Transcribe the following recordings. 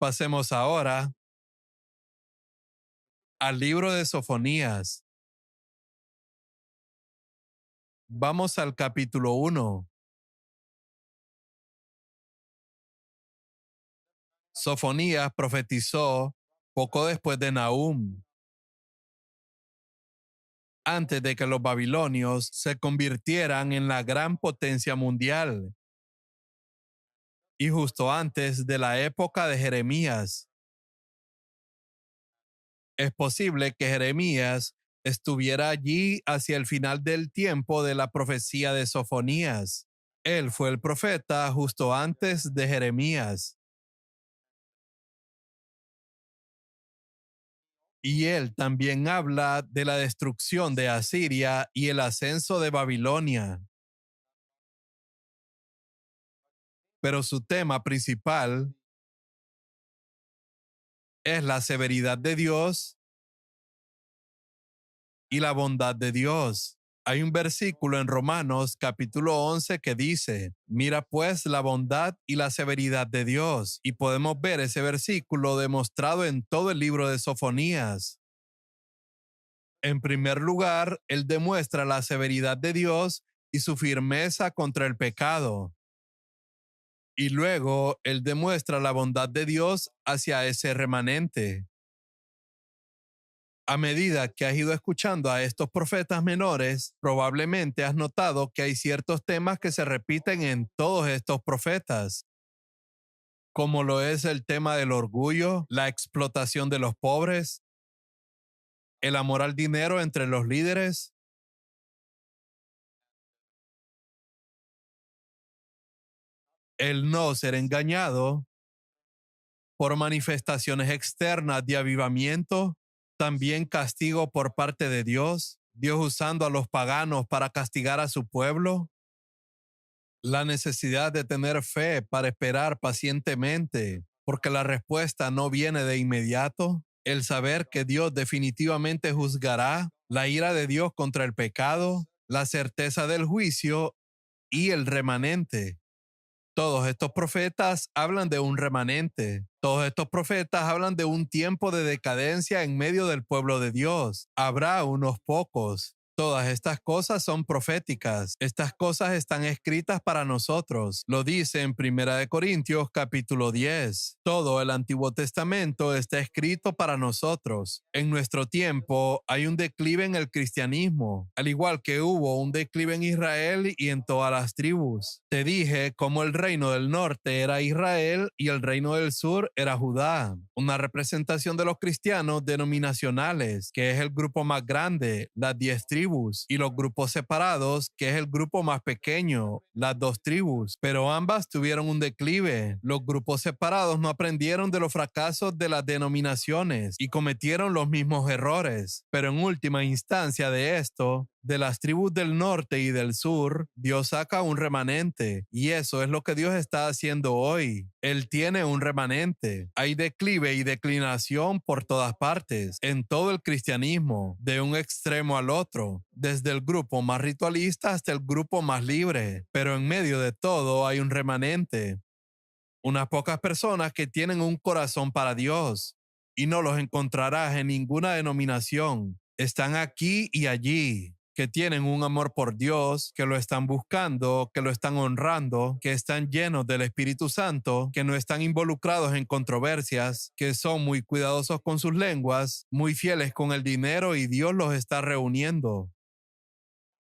Pasemos ahora al libro de Sofonías. Vamos al capítulo 1. Sofonías profetizó poco después de Nahum, antes de que los babilonios se convirtieran en la gran potencia mundial y justo antes de la época de Jeremías. Es posible que Jeremías estuviera allí hacia el final del tiempo de la profecía de Sofonías. Él fue el profeta justo antes de Jeremías. Y él también habla de la destrucción de Asiria y el ascenso de Babilonia. Pero su tema principal es la severidad de Dios y la bondad de Dios. Hay un versículo en Romanos capítulo 11 que dice, mira pues la bondad y la severidad de Dios. Y podemos ver ese versículo demostrado en todo el libro de Sofonías. En primer lugar, él demuestra la severidad de Dios y su firmeza contra el pecado. Y luego él demuestra la bondad de Dios hacia ese remanente. A medida que has ido escuchando a estos profetas menores, probablemente has notado que hay ciertos temas que se repiten en todos estos profetas, como lo es el tema del orgullo, la explotación de los pobres, el amor al dinero entre los líderes, el no ser engañado por manifestaciones externas de avivamiento, también castigo por parte de Dios, Dios usando a los paganos para castigar a su pueblo, la necesidad de tener fe para esperar pacientemente, porque la respuesta no viene de inmediato, el saber que Dios definitivamente juzgará, la ira de Dios contra el pecado, la certeza del juicio y el remanente. Todos estos profetas hablan de un remanente. Todos estos profetas hablan de un tiempo de decadencia en medio del pueblo de Dios. Habrá unos pocos. Todas estas cosas son proféticas. Estas cosas están escritas para nosotros. Lo dice en Primera de Corintios capítulo 10. Todo el Antiguo Testamento está escrito para nosotros. En nuestro tiempo hay un declive en el cristianismo, al igual que hubo un declive en Israel y en todas las tribus. Te dije cómo el reino del norte era Israel y el reino del sur era Judá. Una representación de los cristianos denominacionales, que es el grupo más grande, las 10 tribus, y los grupos separados, que es el grupo más pequeño, las 2 tribus. Pero ambas tuvieron un declive. Los grupos separados no aprendieron de los fracasos de las denominaciones y cometieron los mismos errores. Pero en última instancia de esto, de las tribus del norte y del sur, Dios saca un remanente, y eso es lo que Dios está haciendo hoy. Él tiene un remanente. Hay declive y declinación por todas partes, en todo el cristianismo, de un extremo al otro, desde el grupo más ritualista hasta el grupo más libre. Pero en medio de todo hay un remanente. Unas pocas personas que tienen un corazón para Dios, y no los encontrarás en ninguna denominación. Están aquí y allí, que tienen un amor por Dios, que lo están buscando, que lo están honrando, que están llenos del Espíritu Santo, que no están involucrados en controversias, que son muy cuidadosos con sus lenguas, muy fieles con el dinero, y Dios los está reuniendo.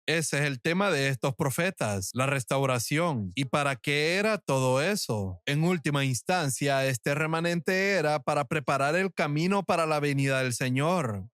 Ese es el tema de estos profetas, la restauración. ¿Y para qué era todo eso? En última instancia, este remanente era para preparar el camino para la venida del Señor.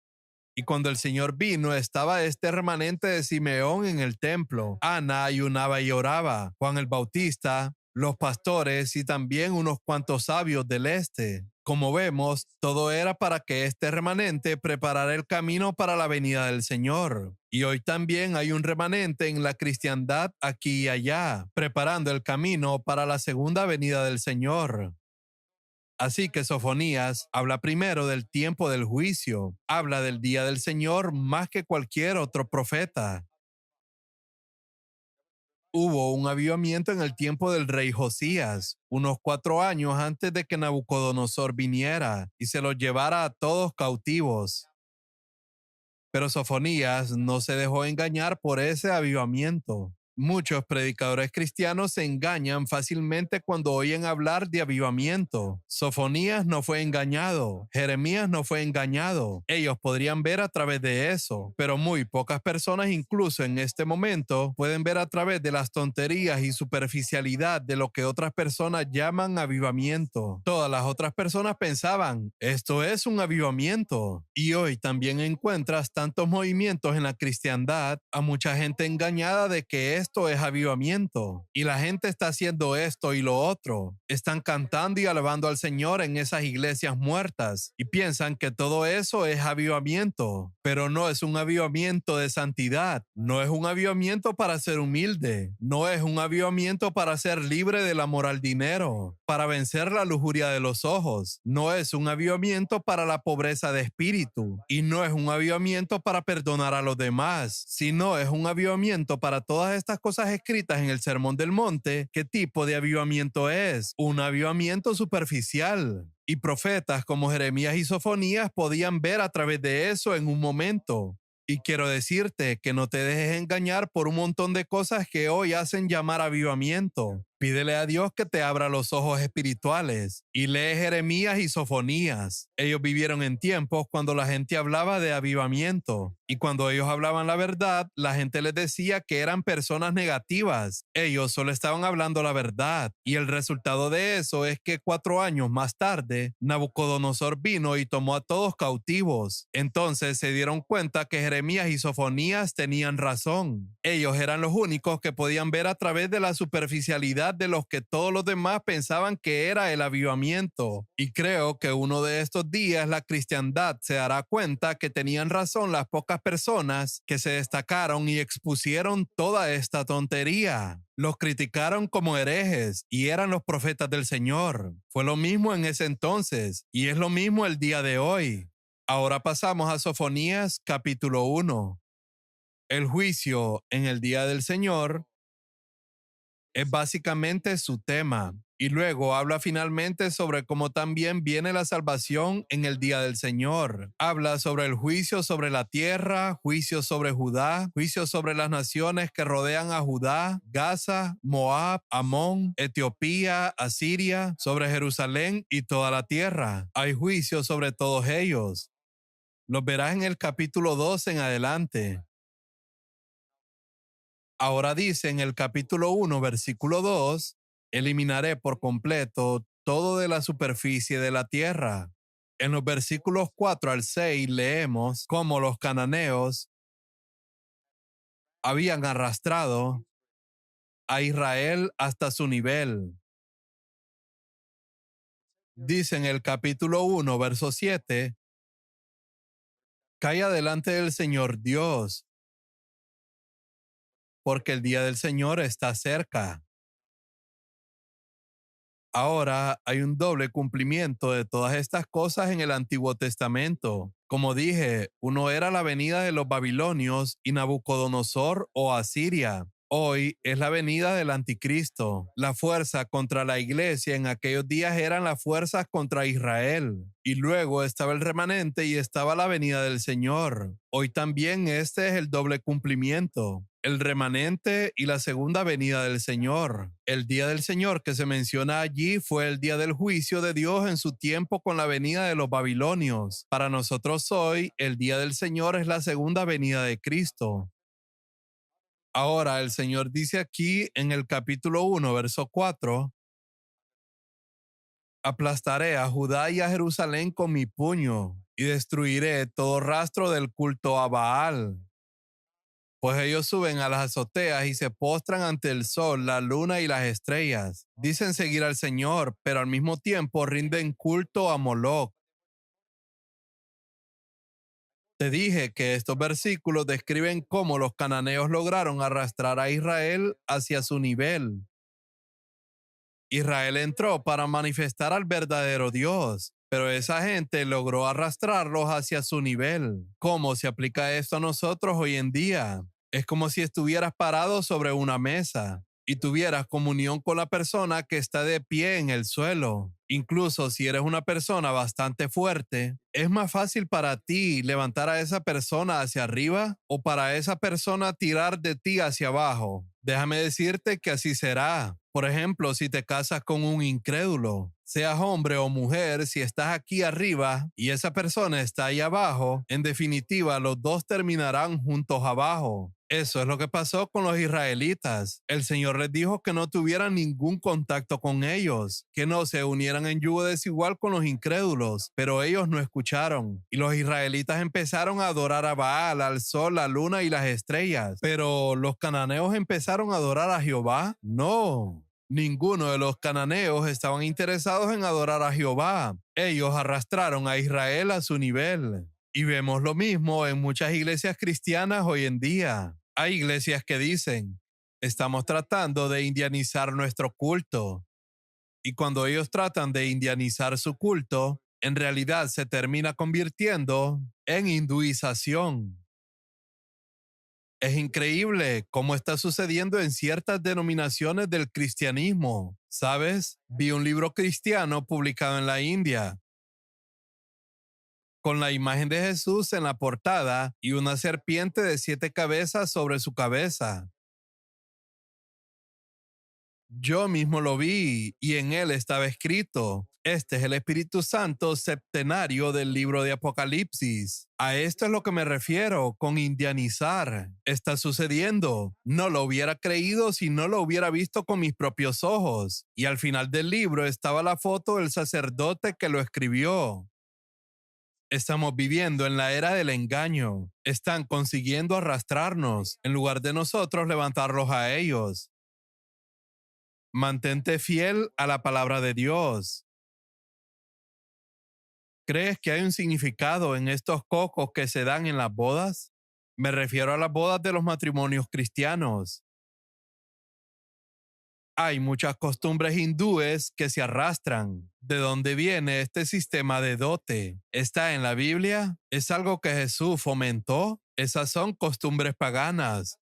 Y cuando el Señor vino, estaba este remanente de Simeón en el templo. Ana ayunaba y oraba. Juan el Bautista, los pastores y también unos cuantos sabios del este. Como vemos, todo era para que este remanente preparara el camino para la venida del Señor. Y hoy también hay un remanente en la cristiandad aquí y allá, preparando el camino para la segunda venida del Señor. Así que Sofonías habla primero del tiempo del juicio, habla del día del Señor más que cualquier otro profeta. Hubo un avivamiento en el tiempo del rey Josías, unos 4 años antes de que Nabucodonosor viniera y se los llevara a todos cautivos. Pero Sofonías no se dejó engañar por ese avivamiento. Muchos predicadores cristianos se engañan fácilmente cuando oyen hablar de avivamiento. Sofonías no fue engañado, Jeremías no fue engañado. Ellos podrían ver a través de eso, pero muy pocas personas incluso en este momento pueden ver a través de las tonterías y superficialidad de lo que otras personas llaman avivamiento. Todas las otras personas pensaban, esto es un avivamiento. Y hoy también encuentras tantos movimientos en la cristiandad, a mucha gente engañada de que esto es avivamiento. Y la gente está haciendo esto y lo otro. Están cantando y alabando al Señor en esas iglesias muertas y piensan que todo eso es avivamiento. Pero no es un avivamiento de santidad. No es un avivamiento para ser humilde. No es un avivamiento para ser libre del amor al dinero, para vencer la lujuria de los ojos. No es un avivamiento para la pobreza de espíritu. Y no es un avivamiento para perdonar a los demás, sino es un avivamiento para todas estas cosas escritas en el Sermón del Monte. ¿Qué tipo de avivamiento es? Un avivamiento superficial. Y profetas como Jeremías y Sofonías podían ver a través de eso en un momento. Y quiero decirte que no te dejes engañar por un montón de cosas que hoy hacen llamar avivamiento. Pídele a Dios que te abra los ojos espirituales y lee Jeremías y Sofonías. Ellos vivieron en tiempos cuando la gente hablaba de avivamiento y cuando ellos hablaban la verdad, la gente les decía que eran personas negativas. Ellos solo estaban hablando la verdad y el resultado de eso es que 4 años más tarde, Nabucodonosor vino y tomó a todos cautivos. Entonces se dieron cuenta que Jeremías y Sofonías tenían razón. Ellos eran los únicos que podían ver a través de la superficialidad de los que todos los demás pensaban que era el avivamiento. Y creo que uno de estos días la cristiandad se dará cuenta que tenían razón las pocas personas que se destacaron y expusieron toda esta tontería. Los criticaron como herejes y eran los profetas del Señor. Fue lo mismo en ese entonces y es lo mismo el día de hoy. Ahora pasamos a Sofonías capítulo 1. El juicio en el día del Señor es básicamente su tema. Y luego habla finalmente sobre cómo también viene la salvación en el día del Señor. Habla sobre el juicio sobre la tierra, juicio sobre Judá, juicio sobre las naciones que rodean a Judá, Gaza, Moab, Amón, Etiopía, Asiria, sobre Jerusalén y toda la tierra. Hay juicio sobre todos ellos. Los verás en el capítulo 2 en adelante. Ahora dice en el capítulo 1, versículo 2, eliminaré por completo todo de la superficie de la tierra. En los versículos 4 al 6 leemos cómo los cananeos habían arrastrado a Israel hasta su nivel. Dice en el capítulo 1, verso 7, calla delante del Señor Dios, porque el día del Señor está cerca. Ahora hay un doble cumplimiento de todas estas cosas en el Antiguo Testamento. Como dije, uno era la venida de los babilonios y Nabucodonosor o Asiria. Hoy es la venida del anticristo. La fuerza contra la iglesia en aquellos días eran las fuerzas contra Israel. Y luego estaba el remanente y estaba la venida del Señor. Hoy también este es el doble cumplimiento. El remanente y la segunda venida del Señor. El día del Señor que se menciona allí fue el día del juicio de Dios en su tiempo con la venida de los babilonios. Para nosotros hoy, el día del Señor es la segunda venida de Cristo. Ahora el Señor dice aquí en el capítulo 1, verso 4, aplastaré a Judá y a Jerusalén con mi puño y destruiré todo rastro del culto a Baal. Pues ellos suben a las azoteas y se postran ante el sol, la luna y las estrellas. Dicen seguir al Señor, pero al mismo tiempo rinden culto a Moloc. Te dije que estos versículos describen cómo los cananeos lograron arrastrar a Israel hacia su nivel. Israel entró para manifestar al verdadero Dios, pero esa gente logró arrastrarlos hacia su nivel. ¿Cómo se aplica esto a nosotros hoy en día? Es como si estuvieras parado sobre una mesa y tuvieras comunión con la persona que está de pie en el suelo. Incluso si eres una persona bastante fuerte, es más fácil para ti levantar a esa persona hacia arriba o para esa persona tirar de ti hacia abajo. Déjame decirte que así será. Por ejemplo, si te casas con un incrédulo, seas hombre o mujer, si estás aquí arriba y esa persona está ahí abajo, en definitiva, los dos terminarán juntos abajo. Eso es lo que pasó con los israelitas. El Señor les dijo que no tuvieran ningún contacto con ellos, que no se unieran en yugo desigual con los incrédulos, pero ellos no escucharon. Y los israelitas empezaron a adorar a Baal, al sol, la luna y las estrellas. Pero los cananeos empezaron a adorar a Jehová. No. Ninguno de los cananeos estaban interesados en adorar a Jehová. Ellos arrastraron a Israel a su nivel. Y vemos lo mismo en muchas iglesias cristianas hoy en día. Hay iglesias que dicen, estamos tratando de indianizar nuestro culto. Y cuando ellos tratan de indianizar su culto, en realidad se termina convirtiendo en hinduización. Es increíble cómo está sucediendo en ciertas denominaciones del cristianismo. ¿Sabes? Vi un libro cristiano publicado en la India con la imagen de Jesús en la portada y una serpiente de 7 cabezas sobre su cabeza. Yo mismo lo vi y en él estaba escrito, este es el Espíritu Santo septenario del libro de Apocalipsis. A esto es lo que me refiero con indianizar. Está sucediendo. No lo hubiera creído si no lo hubiera visto con mis propios ojos. Y al final del libro estaba la foto del sacerdote que lo escribió. Estamos viviendo en la era del engaño. Están consiguiendo arrastrarnos en lugar de nosotros levantarlos a ellos. Mantente fiel a la palabra de Dios. ¿Crees que hay un significado en estos cocos que se dan en las bodas? Me refiero a las bodas de los matrimonios cristianos. Hay muchas costumbres hindúes que se arrastran. ¿De dónde viene este sistema de dote? ¿Está en la Biblia? ¿Es algo que Jesús fomentó? Esas son costumbres paganas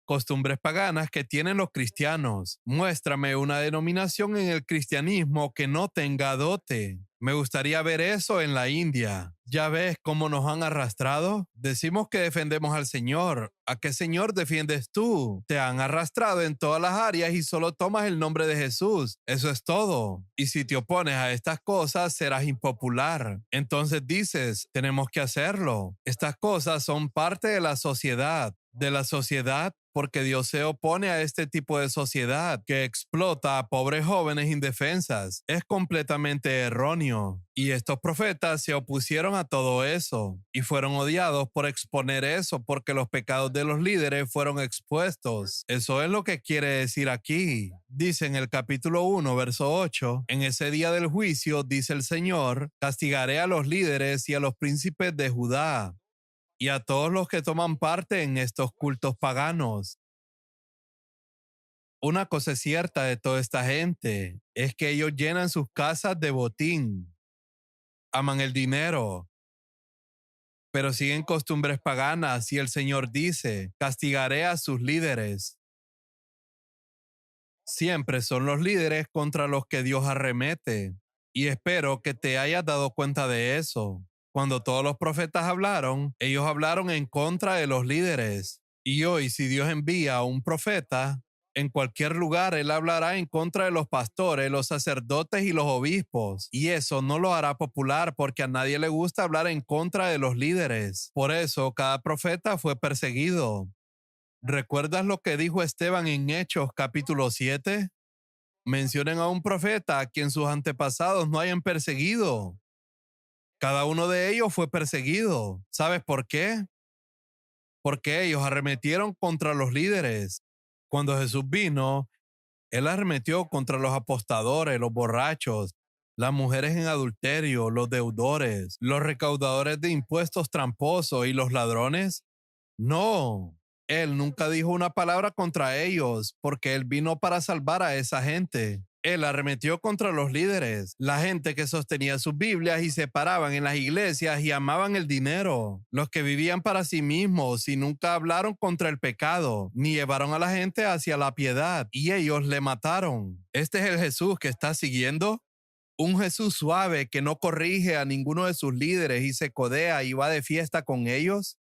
que tienen los cristianos. Muéstrame una denominación en el cristianismo que no tenga dote. Me gustaría ver eso en la India. ¿Ya ves cómo nos han arrastrado? Decimos que defendemos al Señor. ¿A qué Señor defiendes tú? Te han arrastrado en todas las áreas y solo tomas el nombre de Jesús. Eso es todo. Y si te opones a estas cosas, serás impopular. Entonces dices, tenemos que hacerlo. Estas cosas son parte de la sociedad. Porque Dios se opone a este tipo de sociedad que explota a pobres jóvenes indefensas. Es completamente erróneo. Y estos profetas se opusieron a todo eso y fueron odiados por exponer eso porque los pecados de los líderes fueron expuestos. Eso es lo que quiere decir aquí. Dice en el capítulo 1, verso 8, en ese día del juicio, dice el Señor, castigaré a los líderes y a los príncipes de Judá y a todos los que toman parte en estos cultos paganos. Una cosa es cierta de toda esta gente, es que ellos llenan sus casas de botín, aman el dinero, pero siguen costumbres paganas y el Señor dice, castigaré a sus líderes. Siempre son los líderes contra los que Dios arremete y espero que te hayas dado cuenta de eso. Cuando todos los profetas hablaron, ellos hablaron en contra de los líderes. Y hoy, si Dios envía a un profeta, en cualquier lugar él hablará en contra de los pastores, los sacerdotes y los obispos. Y eso no lo hará popular porque a nadie le gusta hablar en contra de los líderes. Por eso cada profeta fue perseguido. ¿Recuerdas lo que dijo Esteban en Hechos capítulo 7? Mencionen a un profeta a quien sus antepasados no hayan perseguido. Cada uno de ellos fue perseguido. ¿Sabes por qué? Porque ellos arremetieron contra los líderes. Cuando Jesús vino, él arremetió contra los apostadores, los borrachos, las mujeres en adulterio, los deudores, los recaudadores de impuestos tramposos y los ladrones. No, él nunca dijo una palabra contra ellos porque él vino para salvar a esa gente. Él arremetió contra los líderes, la gente que sostenía sus Biblias y se paraban en las iglesias y amaban el dinero, los que vivían para sí mismos y nunca hablaron contra el pecado, ni llevaron a la gente hacia la piedad, y ellos le mataron. ¿Este es el Jesús que está siguiendo? Un Jesús suave que no corrige a ninguno de sus líderes y se codea y va de fiesta con ellos.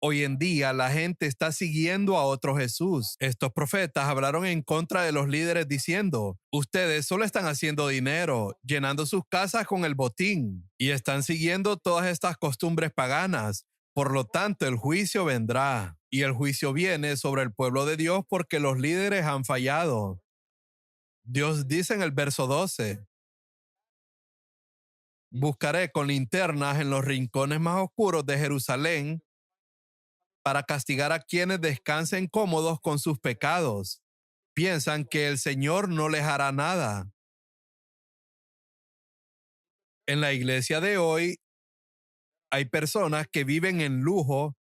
Hoy en día la gente está siguiendo a otro Jesús. Estos profetas hablaron en contra de los líderes diciendo, ustedes solo están haciendo dinero, llenando sus casas con el botín y están siguiendo todas estas costumbres paganas. Por lo tanto, el juicio vendrá y el juicio viene sobre el pueblo de Dios porque los líderes han fallado. Dios dice en el verso 12, buscaré con linternas en los rincones más oscuros de Jerusalén para castigar a quienes descansen cómodos con sus pecados. Piensan que el Señor no les hará nada. En la iglesia de hoy hay personas que viven en lujo,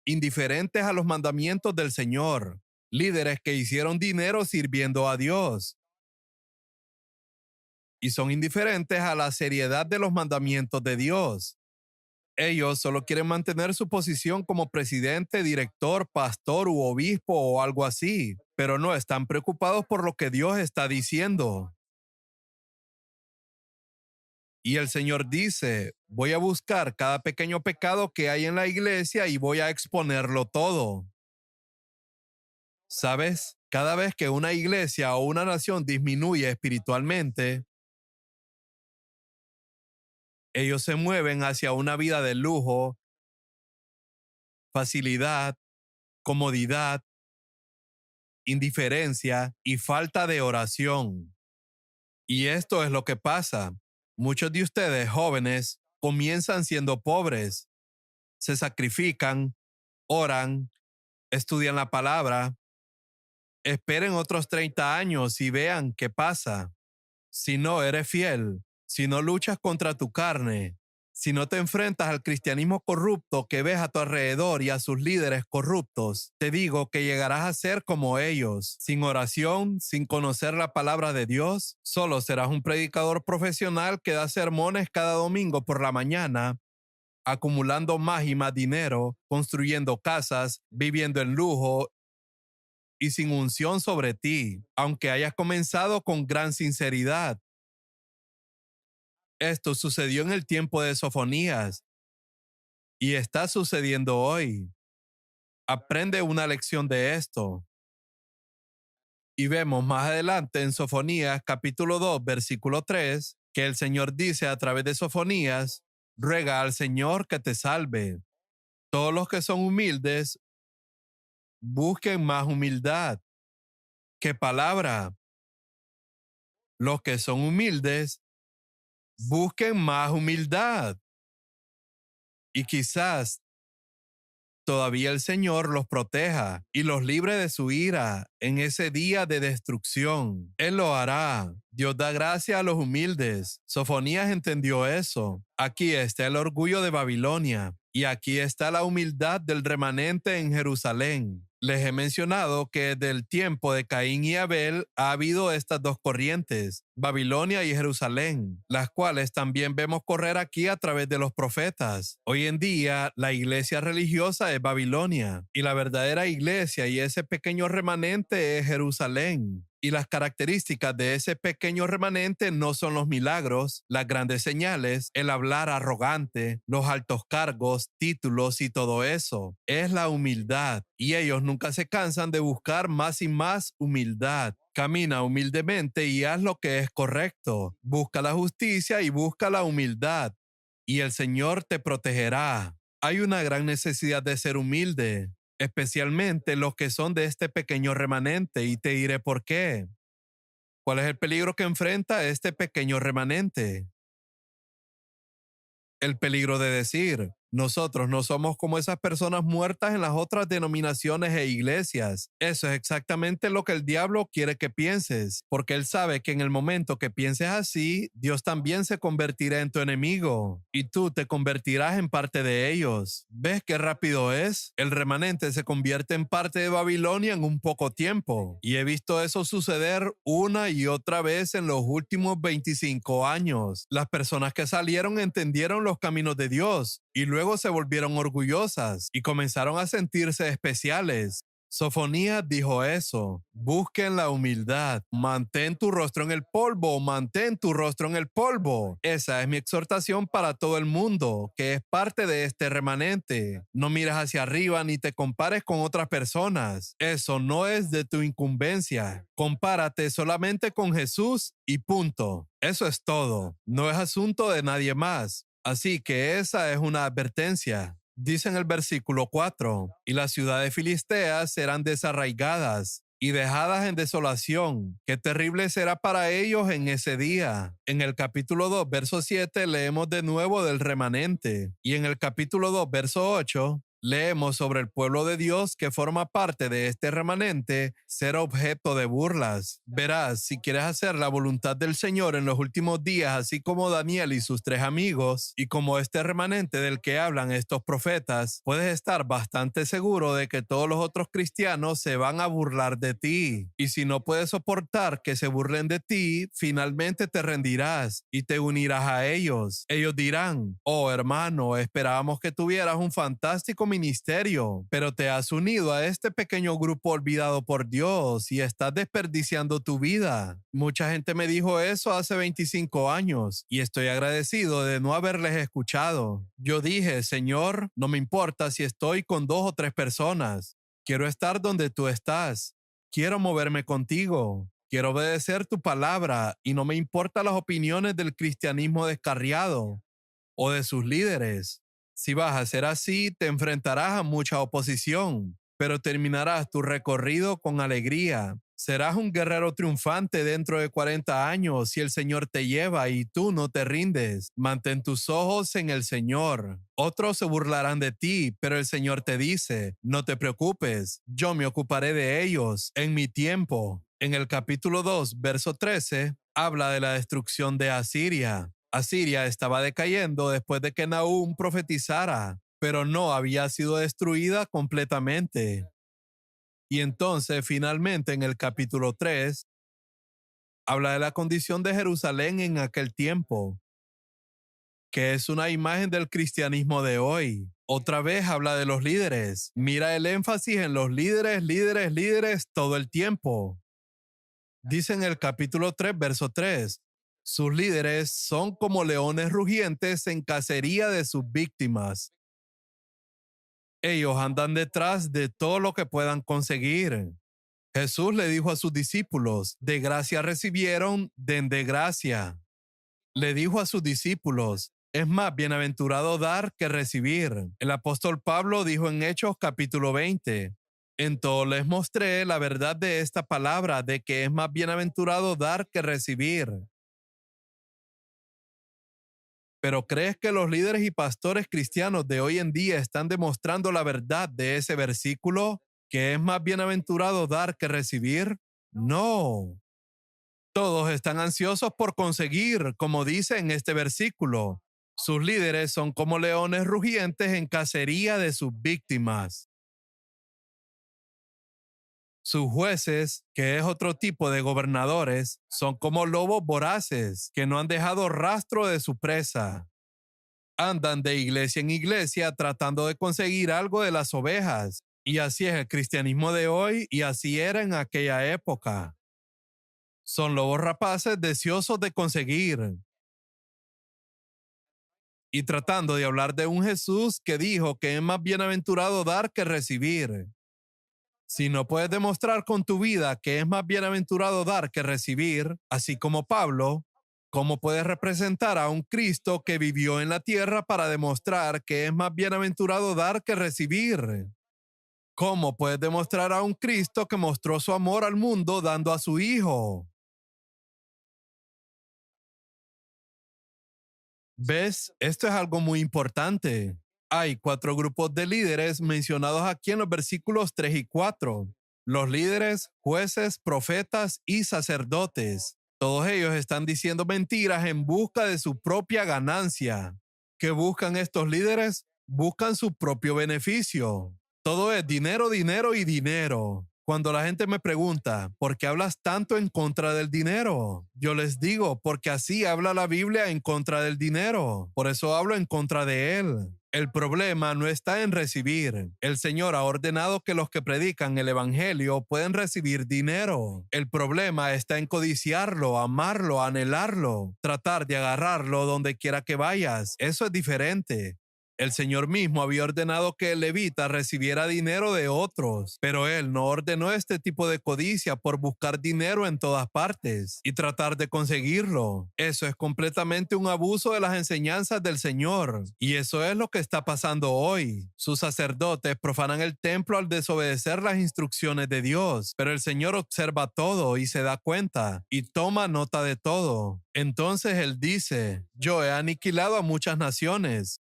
indiferentes a los mandamientos del Señor, líderes que hicieron dinero sirviendo a Dios y son indiferentes a la seriedad de los mandamientos de Dios. Ellos solo quieren mantener su posición como presidente, director, pastor u obispo o algo así, pero no están preocupados por lo que Dios está diciendo. Y el Señor dice, voy a buscar cada pequeño pecado que hay en la iglesia y voy a exponerlo todo. ¿Sabes? Cada vez que una iglesia o una nación disminuye espiritualmente, ellos se mueven hacia una vida de lujo, facilidad, comodidad, indiferencia y falta de oración. Y esto es lo que pasa. Muchos de ustedes, jóvenes, comienzan siendo pobres, se sacrifican, oran, estudian la palabra, esperen otros 30 años y vean qué pasa. Si no eres fiel, si no luchas contra tu carne, si no te enfrentas al cristianismo corrupto que ves a tu alrededor y a sus líderes corruptos, te digo que llegarás a ser como ellos. Sin oración, sin conocer la palabra de Dios, solo serás un predicador profesional que da sermones cada domingo por la mañana, acumulando más y más dinero, construyendo casas, viviendo en lujo y sin unción sobre ti, aunque hayas comenzado con gran sinceridad. Esto sucedió en el tiempo de Sofonías y está sucediendo hoy. Aprende una lección de esto. Y vemos más adelante en Sofonías capítulo 2, versículo 3, que el Señor dice a través de Sofonías, ruega al Señor que te salve. Todos los que son humildes, busquen más humildad. ¿Qué palabra? Los que son humildes, busquen más humildad. Y quizás todavía el Señor los proteja y los libre de su ira en ese día de destrucción. Él lo hará. Dios da gracia a los humildes. Sofonías entendió eso. Aquí está el orgullo de Babilonia y aquí está la humildad del remanente en Jerusalén. Les he mencionado que desde el tiempo de Caín y Abel ha habido estas dos corrientes, Babilonia y Jerusalén, las cuales también vemos correr aquí a través de los profetas. Hoy en día, la iglesia religiosa es Babilonia y la verdadera iglesia y ese pequeño remanente es Jerusalén. Y las características de ese pequeño remanente no son los milagros, las grandes señales, el hablar arrogante, los altos cargos, títulos y todo eso. Es la humildad. Y ellos nunca se cansan de buscar más y más humildad. Camina humildemente y haz lo que es correcto. Busca la justicia y busca la humildad. Y el Señor te protegerá. Hay una gran necesidad de ser humilde, especialmente los que son de este pequeño remanente, y te diré por qué. ¿Cuál es el peligro que enfrenta este pequeño remanente? El peligro de decir, Nosotros no somos como esas personas muertas en las otras denominaciones e iglesias. Eso es exactamente lo que el diablo quiere que pienses, porque él sabe que en el momento que pienses así, Dios también se convertirá en tu enemigo y tú te convertirás en parte de ellos. ¿Ves qué rápido es? El remanente se convierte en parte de Babilonia en un poco tiempo. Y he visto eso suceder una y otra vez en los últimos 25 años. Las personas que salieron entendieron los caminos de Dios y luego se volvieron orgullosas y comenzaron a sentirse especiales. Sofonías dijo eso: busquen la humildad, mantén tu rostro en el polvo, mantén tu rostro en el polvo. Esa es mi exhortación para todo el mundo, que es parte de este remanente. No mires hacia arriba ni te compares con otras personas. Eso no es de tu incumbencia. Compárate solamente con Jesús y punto. Eso es todo. No es asunto de nadie más. Así que esa es una advertencia. Dice en el versículo 4, y las ciudades filisteas serán desarraigadas y dejadas en desolación. Qué terrible será para ellos en ese día. En el capítulo 2, verso 7, leemos de nuevo del remanente. Y en el capítulo 2, verso 8, leemos sobre el pueblo de Dios que forma parte de este remanente ser objeto de burlas. Verás, si quieres hacer la voluntad del Señor en los últimos días, así como Daniel y sus 3 amigos, y como este remanente del que hablan estos profetas, puedes estar bastante seguro de que todos los otros cristianos se van a burlar de ti. Y si no puedes soportar que se burlen de ti, finalmente te rendirás y te unirás a ellos. Ellos dirán: oh hermano, esperábamos que tuvieras un fantástico ministerio, pero te has unido a este pequeño grupo olvidado por Dios y estás desperdiciando tu vida. Mucha gente me dijo eso hace 25 años y estoy agradecido de no haberles escuchado. Yo dije: Señor, no me importa si estoy con 2 o 3 personas. Quiero estar donde tú estás. Quiero moverme contigo. Quiero obedecer tu palabra y no me importan las opiniones del cristianismo descarriado o de sus líderes. Si vas a ser así, te enfrentarás a mucha oposición, pero terminarás tu recorrido con alegría. Serás un guerrero triunfante dentro de 40 años si el Señor te lleva y tú no te rindes. Mantén tus ojos en el Señor. Otros se burlarán de ti, pero el Señor te dice: no te preocupes, yo me ocuparé de ellos en mi tiempo. En el capítulo 2, verso 13, habla de la destrucción de Asiria. Asiria estaba decayendo después de que Nahum profetizara, pero no había sido destruida completamente. Y entonces, finalmente, en el capítulo 3, habla de la condición de Jerusalén en aquel tiempo, que es una imagen del cristianismo de hoy. Otra vez habla de los líderes. Mira el énfasis en los líderes, líderes, líderes todo el tiempo. Dice en el capítulo 3, verso 3, sus líderes son como leones rugientes en cacería de sus víctimas. Ellos andan detrás de todo lo que puedan conseguir. Jesús le dijo a sus discípulos: de gracia recibieron, den de gracia. Le dijo a sus discípulos: es más bienaventurado dar que recibir. El apóstol Pablo dijo en Hechos capítulo 20, en todo les mostré la verdad de esta palabra, de que es más bienaventurado dar que recibir. Pero ¿crees que los líderes y pastores cristianos de hoy en día están demostrando la verdad de ese versículo, que es más bienaventurado dar que recibir? No. Todos están ansiosos por conseguir, como dice en este versículo. Sus líderes son como leones rugientes en cacería de sus víctimas. Sus jueces, que es otro tipo de gobernadores, son como lobos voraces que no han dejado rastro de su presa. Andan de iglesia en iglesia tratando de conseguir algo de las ovejas. Y así es el cristianismo de hoy y así era en aquella época. Son lobos rapaces deseosos de conseguir. Y tratando de hablar de un Jesús que dijo que es más bienaventurado dar que recibir. Si no puedes demostrar con tu vida que es más bienaventurado dar que recibir, así como Pablo, ¿cómo puedes representar a un Cristo que vivió en la tierra para demostrar que es más bienaventurado dar que recibir? ¿Cómo puedes demostrar a un Cristo que mostró su amor al mundo dando a su Hijo? ¿Ves? Esto es algo muy importante. Hay 4 grupos de líderes mencionados aquí en los versículos 3 y 4. Los líderes, jueces, profetas y sacerdotes. Todos ellos están diciendo mentiras en busca de su propia ganancia. ¿Qué buscan estos líderes? Buscan su propio beneficio. Todo es dinero, dinero y dinero. Cuando la gente me pregunta, ¿por qué hablas tanto en contra del dinero? Yo les digo, porque así habla la Biblia en contra del dinero. Por eso hablo en contra de él. El problema no está en recibir. El Señor ha ordenado que los que predican el Evangelio pueden recibir dinero. El problema está en codiciarlo, amarlo, anhelarlo, tratar de agarrarlo donde quiera que vayas. Eso es diferente. El Señor mismo había ordenado que el levita recibiera dinero de otros, pero él no ordenó este tipo de codicia por buscar dinero en todas partes y tratar de conseguirlo. Eso es completamente un abuso de las enseñanzas del Señor, y eso es lo que está pasando hoy. Sus sacerdotes profanan el templo al desobedecer las instrucciones de Dios, pero el Señor observa todo y se da cuenta y toma nota de todo. Entonces él dice: yo he aniquilado a muchas naciones.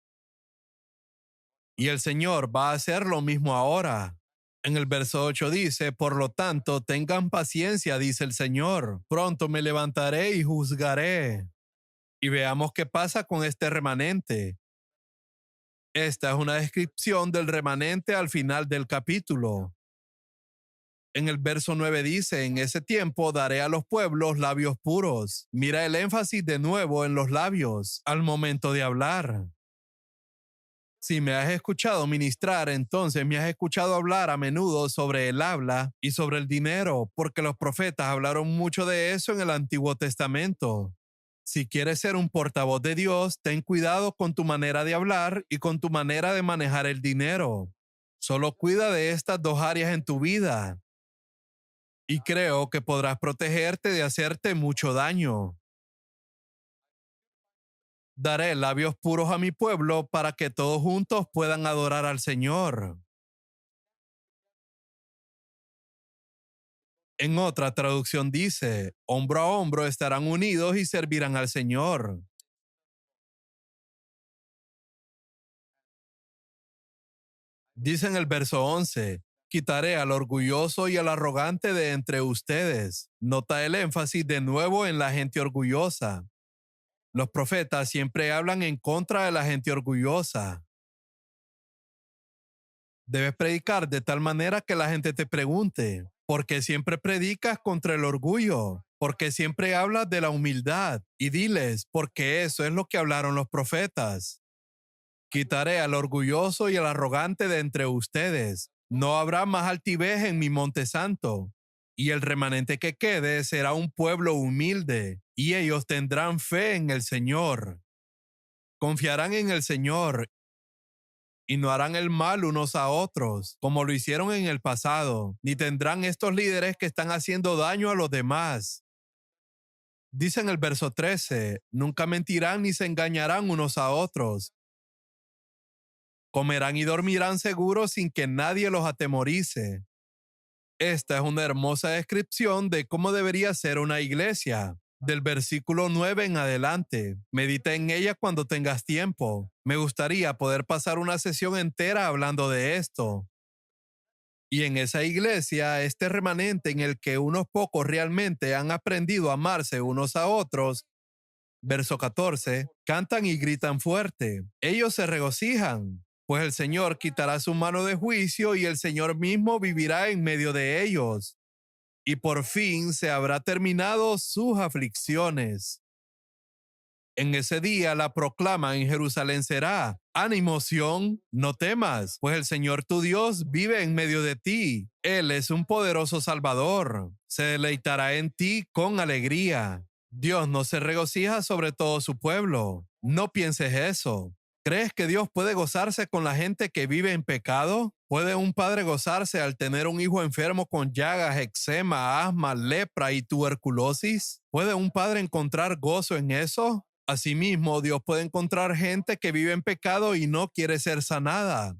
Y el Señor va a hacer lo mismo ahora. En el verso 8 dice: por lo tanto, tengan paciencia, dice el Señor. Pronto me levantaré y juzgaré. Y veamos qué pasa con este remanente. Esta es una descripción del remanente al final del capítulo. En el verso 9 dice: en ese tiempo daré a los pueblos labios puros. Mira el énfasis de nuevo en los labios al momento de hablar. Si me has escuchado ministrar, entonces me has escuchado hablar a menudo sobre el habla y sobre el dinero, porque los profetas hablaron mucho de eso en el Antiguo Testamento. Si quieres ser un portavoz de Dios, ten cuidado con tu manera de hablar y con tu manera de manejar el dinero. Solo cuida de estas 2 áreas en tu vida, y creo que podrás protegerte de hacerte mucho daño. Daré labios puros a mi pueblo para que todos juntos puedan adorar al Señor. En otra traducción dice: hombro a hombro estarán unidos y servirán al Señor. Dice en el verso 11: quitaré al orgulloso y al arrogante de entre ustedes. Nota el énfasis de nuevo en la gente orgullosa. Los profetas siempre hablan en contra de la gente orgullosa. Debes predicar de tal manera que la gente te pregunte: ¿por qué siempre predicas contra el orgullo? ¿Por qué siempre hablas de la humildad? Y diles: porque eso es lo que hablaron los profetas. Quitaré al orgulloso y al arrogante de entre ustedes. No habrá más altivez en mi monte santo. Y el remanente que quede será un pueblo humilde, y ellos tendrán fe en el Señor. Confiarán en el Señor y no harán el mal unos a otros, como lo hicieron en el pasado, ni tendrán estos líderes que están haciendo daño a los demás. Dice en el verso 13: nunca mentirán ni se engañarán unos a otros. Comerán y dormirán seguros sin que nadie los atemorice. Esta es una hermosa descripción de cómo debería ser una iglesia. Del versículo 9 en adelante. Medita en ella cuando tengas tiempo. Me gustaría poder pasar una sesión entera hablando de esto. Y en esa iglesia, este remanente en el que unos pocos realmente han aprendido a amarse unos a otros, verso 14, cantan y gritan fuerte. Ellos se regocijan, pues el Señor quitará su mano de juicio y el Señor mismo vivirá en medio de ellos. Y por fin se habrá terminado sus aflicciones. En ese día la proclama en Jerusalén será: ánimo, Sión, no temas, pues el Señor tu Dios vive en medio de ti. Él es un poderoso Salvador. Se deleitará en ti con alegría. Dios no se regocija sobre todo su pueblo. No pienses eso. ¿Crees que Dios puede gozarse con la gente que vive en pecado? ¿Puede un padre gozarse al tener un hijo enfermo con llagas, eczema, asma, lepra y tuberculosis? ¿Puede un padre encontrar gozo en eso? Asimismo, Dios puede encontrar gente que vive en pecado y no quiere ser sanada.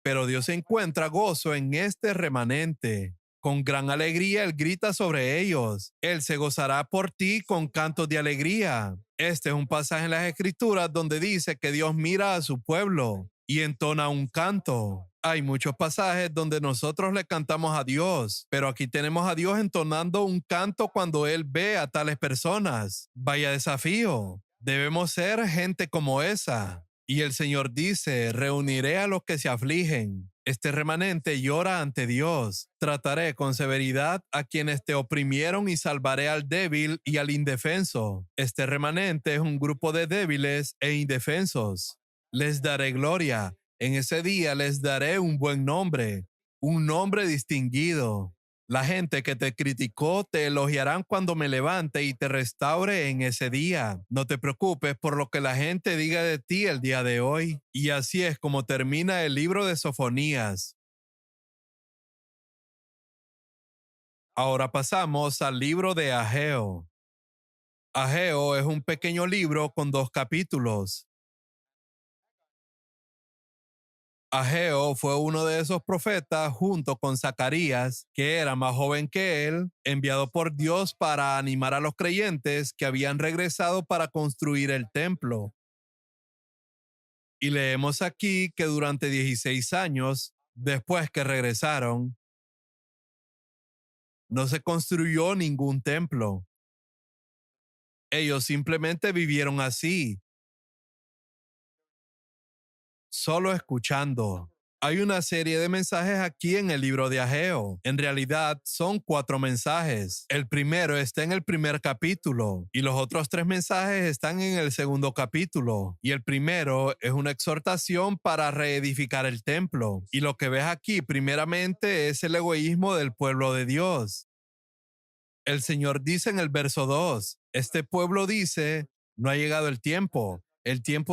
Pero Dios encuentra gozo en este remanente. Con gran alegría Él grita sobre ellos. Él se gozará por ti con cantos de alegría. Este es un pasaje en las Escrituras donde dice que Dios mira a su pueblo y entona un canto. Hay muchos pasajes donde nosotros le cantamos a Dios, pero aquí tenemos a Dios entonando un canto cuando Él ve a tales personas. Vaya desafío. Debemos ser gente como esa. Y el Señor dice, reuniré a los que se afligen. Este remanente llora ante Dios. Trataré con severidad a quienes te oprimieron y salvaré al débil y al indefenso. Este remanente es un grupo de débiles e indefensos. Les daré gloria. En ese día les daré un buen nombre, un nombre distinguido. La gente que te criticó te elogiarán cuando me levante y te restaure en ese día. No te preocupes por lo que la gente diga de ti el día de hoy. Y así es como termina el libro de Sofonías. Ahora pasamos al libro de Ageo. Ageo es un pequeño libro con 2 capítulos. Ageo fue uno de esos profetas junto con Zacarías, que era más joven que él, enviado por Dios para animar a los creyentes que habían regresado para construir el templo. Y leemos aquí que durante 16 años, después que regresaron, no se construyó ningún templo. Ellos simplemente vivieron así, solo escuchando. Hay una serie de mensajes aquí en el libro de Ageo. En realidad son 4 mensajes. El primero está en el primer capítulo y los otros 3 mensajes están en el segundo capítulo. Y el primero es una exhortación para reedificar el templo. Y lo que ves aquí primeramente es el egoísmo del pueblo de Dios. El Señor dice en el verso 2, este pueblo dice, no ha llegado el tiempo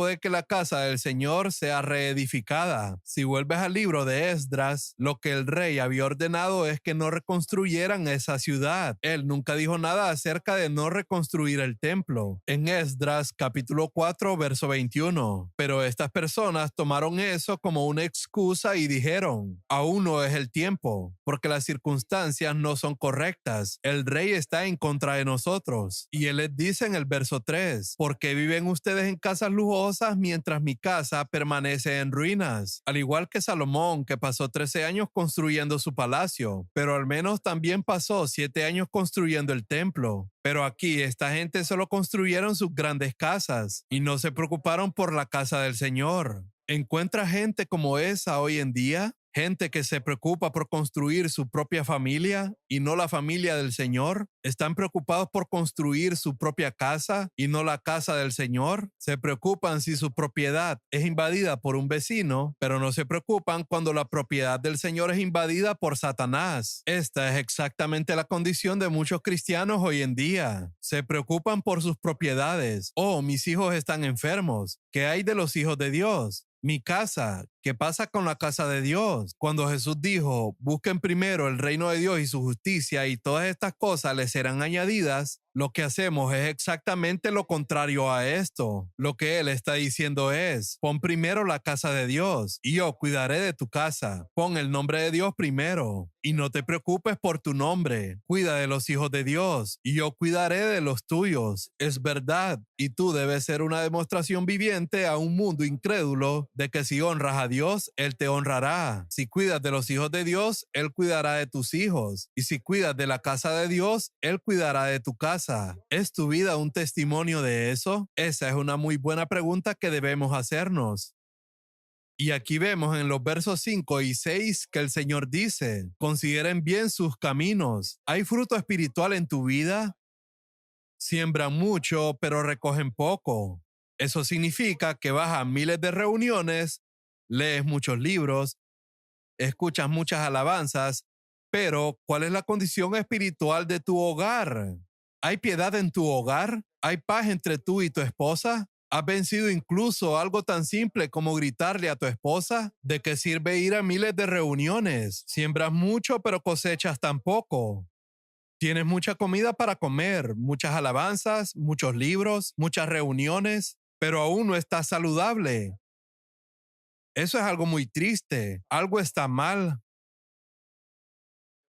de que la casa del Señor sea reedificada. Si vuelves al libro de Esdras, lo que el rey había ordenado es que no reconstruyeran esa ciudad. Él nunca dijo nada acerca de no reconstruir el templo. En Esdras capítulo 4, verso 21. Pero estas personas tomaron eso como una excusa y dijeron, aún no es el tiempo, porque las circunstancias no son correctas. El rey está en contra de nosotros. Y él les dice en el verso 3, ¿por qué viven ustedes en casas lujosas mientras mi casa permanece en ruinas? Al igual que Salomón, que pasó 13 años construyendo su palacio, pero al menos también pasó 7 años construyendo el templo. Pero aquí esta gente solo construyeron sus grandes casas y no se preocuparon por la casa del Señor. ¿Encuentra gente como esa hoy en día? Gente que se preocupa por construir su propia familia y no la familia del Señor. Están preocupados por construir su propia casa y no la casa del Señor. Se preocupan si su propiedad es invadida por un vecino, pero no se preocupan cuando la propiedad del Señor es invadida por Satanás. Esta es exactamente la condición de muchos cristianos hoy en día. Se preocupan por sus propiedades. Oh, mis hijos están enfermos. ¿Qué hay de los hijos de Dios? Mi casa, ¿qué pasa con la casa de Dios? Cuando Jesús dijo, busquen primero el reino de Dios y su justicia y todas estas cosas les serán añadidas, lo que hacemos es exactamente lo contrario a esto. Lo que Él está diciendo es, pon primero la casa de Dios y yo cuidaré de tu casa. Pon el nombre de Dios primero y no te preocupes por tu nombre. Cuida de los hijos de Dios y yo cuidaré de los tuyos. Es verdad y tú debes ser una demostración viviente a un mundo incrédulo de que si honras a Dios, Él te honrará. Si cuidas de los hijos de Dios, Él cuidará de tus hijos. Y si cuidas de la casa de Dios, Él cuidará de tu casa. ¿Es tu vida un testimonio de eso? Esa es una muy buena pregunta que debemos hacernos. Y aquí vemos en los versos 5 y 6 que el Señor dice, consideren bien sus caminos. ¿Hay fruto espiritual en tu vida? Siembran mucho, pero recogen poco. Eso significa que vas a miles de reuniones, lees muchos libros, escuchas muchas alabanzas, pero ¿cuál es la condición espiritual de tu hogar? ¿Hay piedad en tu hogar? ¿Hay paz entre tú y tu esposa? ¿Has vencido incluso algo tan simple como gritarle a tu esposa? ¿De qué sirve ir a miles de reuniones? Siembras mucho, pero cosechas tan poco. Tienes mucha comida para comer, muchas alabanzas, muchos libros, muchas reuniones, pero aún no estás saludable. Eso es algo muy triste. Algo está mal.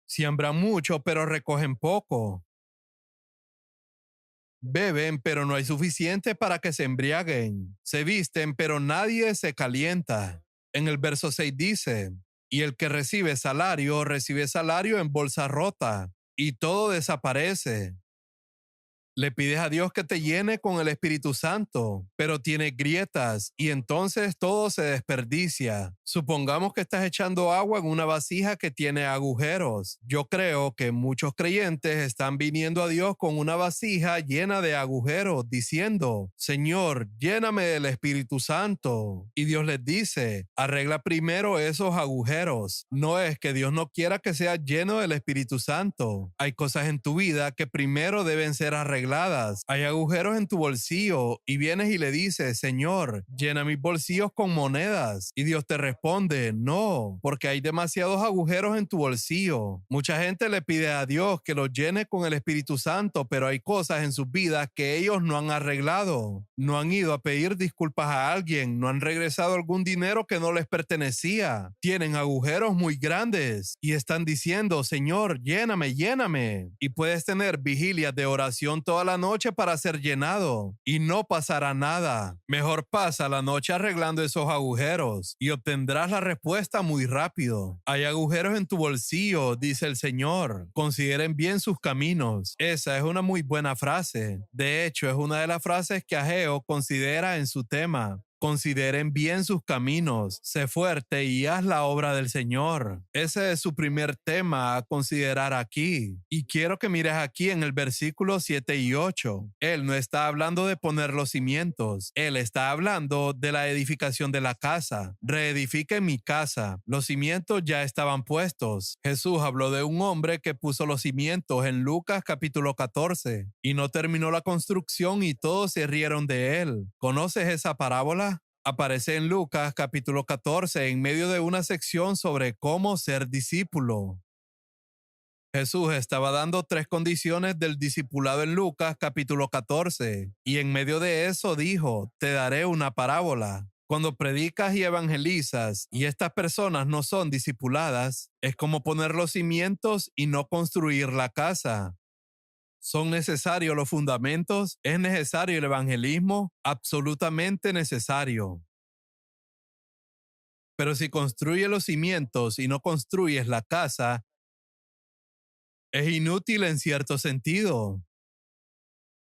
Siembran mucho, pero recogen poco. Beben, pero no hay suficiente para que se embriaguen. Se visten, pero nadie se calienta. En el verso 6 dice, y el que recibe salario en bolsa rota, y todo desaparece. Le pides a Dios que te llene con el Espíritu Santo, pero tiene grietas y entonces todo se desperdicia. Supongamos que estás echando agua en una vasija que tiene agujeros. Yo creo que muchos creyentes están viniendo a Dios con una vasija llena de agujeros, diciendo, Señor, lléname del Espíritu Santo. Y Dios les dice, arregla primero esos agujeros. No es que Dios no quiera que seas lleno del Espíritu Santo. Hay cosas en tu vida que primero deben ser arregladas. Hay agujeros en tu bolsillo y vienes y le dices, Señor, llena mis bolsillos con monedas. Y Dios te responde, no, porque hay demasiados agujeros en tu bolsillo. Mucha gente le pide a Dios que los llene con el Espíritu Santo, pero hay cosas en sus vidas que ellos no han arreglado. No han ido a pedir disculpas a alguien, no han regresado algún dinero que no les pertenecía. Tienen agujeros muy grandes y están diciendo, Señor, lléname, lléname. Y puedes tener vigilias de oración toda la noche para ser llenado y no pasará nada. Mejor pasa la noche arreglando esos agujeros y obtendrás la respuesta muy rápido. Hay agujeros en tu bolsillo, dice el Señor. Consideren bien sus caminos. Esa es una muy buena frase. De hecho, es una de las frases que Ageo considera en su tema. Consideren bien sus caminos, sé fuerte y haz la obra del Señor. Ese es su primer tema a considerar aquí. Y quiero que mires aquí en el versículo 7 y 8. Él no está hablando de poner los cimientos. Él está hablando de la edificación de la casa. Reedifique mi casa. Los cimientos ya estaban puestos. Jesús habló de un hombre que puso los cimientos en Lucas capítulo 14 y no terminó la construcción y todos se rieron de él. ¿Conoces esa parábola? Aparece en Lucas capítulo 14 en medio de una sección sobre cómo ser discípulo. Jesús estaba dando 3 condiciones del discipulado en Lucas capítulo 14 y en medio de eso dijo, te daré una parábola. Cuando predicas y evangelizas y estas personas no son discipuladas, es como poner los cimientos y no construir la casa. ¿Son necesarios los fundamentos? ¿Es necesario el evangelismo? Absolutamente necesario. Pero si construyes los cimientos y no construyes la casa, es inútil en cierto sentido.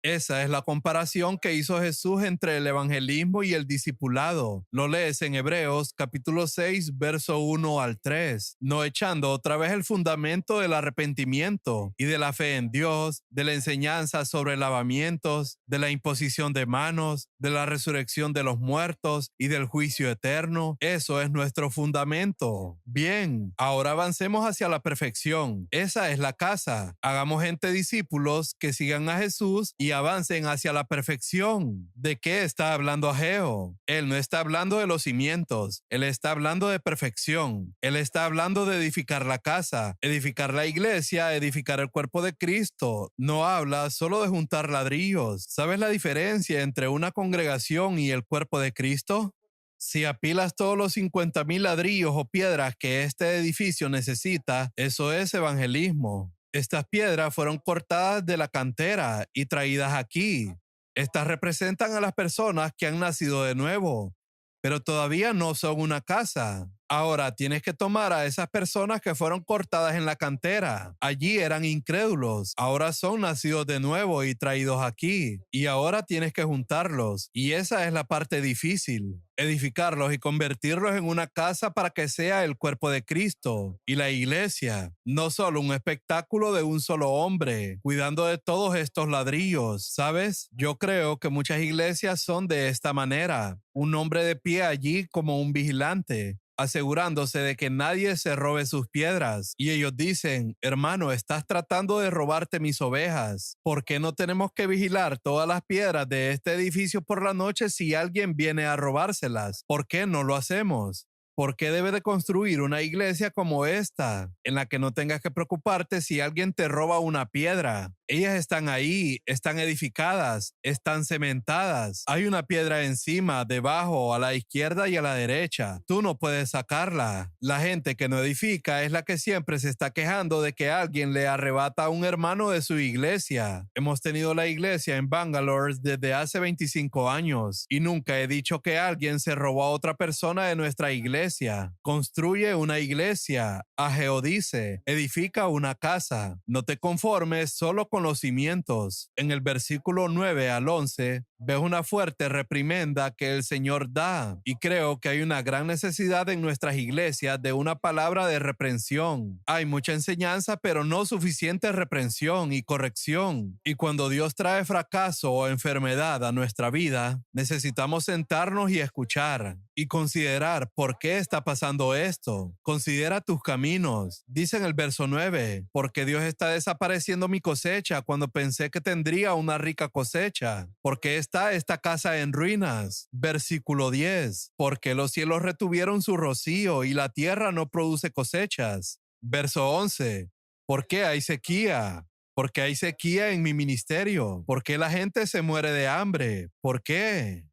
Esa es la comparación que hizo Jesús entre el evangelismo y el discipulado. Lo lees en Hebreos capítulo 6, verso 1 al 3. No echando otra vez el fundamento del arrepentimiento y de la fe en Dios, de la enseñanza sobre lavamientos, de la imposición de manos, de la resurrección de los muertos y del juicio eterno. Eso es nuestro fundamento. Bien, ahora avancemos hacia la perfección. Esa es la casa. Hagamos gente discípulos que sigan a Jesús y avancen hacia la perfección. ¿De qué está hablando Ageo? Él no está hablando de los cimientos, él está hablando de perfección. Él está hablando de edificar la casa, edificar la iglesia, edificar el cuerpo de Cristo. No habla solo de juntar ladrillos. ¿Sabes la diferencia entre una congregación y el cuerpo de Cristo? Si apilas todos los 50,000 ladrillos o piedras que este edificio necesita, eso es evangelismo. Estas piedras fueron cortadas de la cantera y traídas aquí. Estas representan a las personas que han nacido de nuevo, pero todavía no son una casa. Ahora tienes que tomar a esas personas que fueron cortadas en la cantera. Allí eran incrédulos. Ahora son nacidos de nuevo y traídos aquí. Y ahora tienes que juntarlos. Y esa es la parte difícil. Edificarlos y convertirlos en una casa para que sea el cuerpo de Cristo y la iglesia. No solo un espectáculo de un solo hombre, cuidando de todos estos ladrillos. ¿Sabes? Yo creo que muchas iglesias son de esta manera. Un hombre de pie allí como un vigilante, asegurándose de que nadie se robe sus piedras. Y ellos dicen, hermano, estás tratando de robarte mis ovejas. ¿Por qué no tenemos que vigilar todas las piedras de este edificio por la noche si alguien viene a robárselas? ¿Por qué no lo hacemos? ¿Por qué debes de construir una iglesia como esta, en la que no tengas que preocuparte si alguien te roba una piedra? Ellas están ahí, están edificadas, están cementadas. Hay una piedra encima, debajo, a la izquierda y a la derecha. Tú no puedes sacarla. La gente que no edifica es la que siempre se está quejando de que alguien le arrebata a un hermano de su iglesia. Hemos tenido la iglesia en Bangalore desde hace 25 años y nunca he dicho que alguien se robó a otra persona de nuestra iglesia. iglesia. Construye una iglesia. Ageo dice, edifica una casa. No te conformes solo con los cimientos. En el versículo 9 al 11, ves una fuerte reprimenda que el Señor da. Y creo que hay una gran necesidad en nuestras iglesias de una palabra de reprensión. Hay mucha enseñanza, pero no suficiente reprensión y corrección. Y cuando Dios trae fracaso o enfermedad a nuestra vida, necesitamos sentarnos y escuchar y considerar por qué está pasando esto. Considera tus caminos. Dice en el verso 9, porque Dios está desapareciendo mi cosecha cuando pensé que tendría una rica cosecha. Porque está esta casa en ruinas. Versículo 10, porque los cielos retuvieron su rocío y la tierra no produce cosechas. Verso 11, ¿por qué hay sequía? ¿Por qué hay sequía en mi ministerio? ¿Por qué la gente se muere de hambre? ¿Por qué?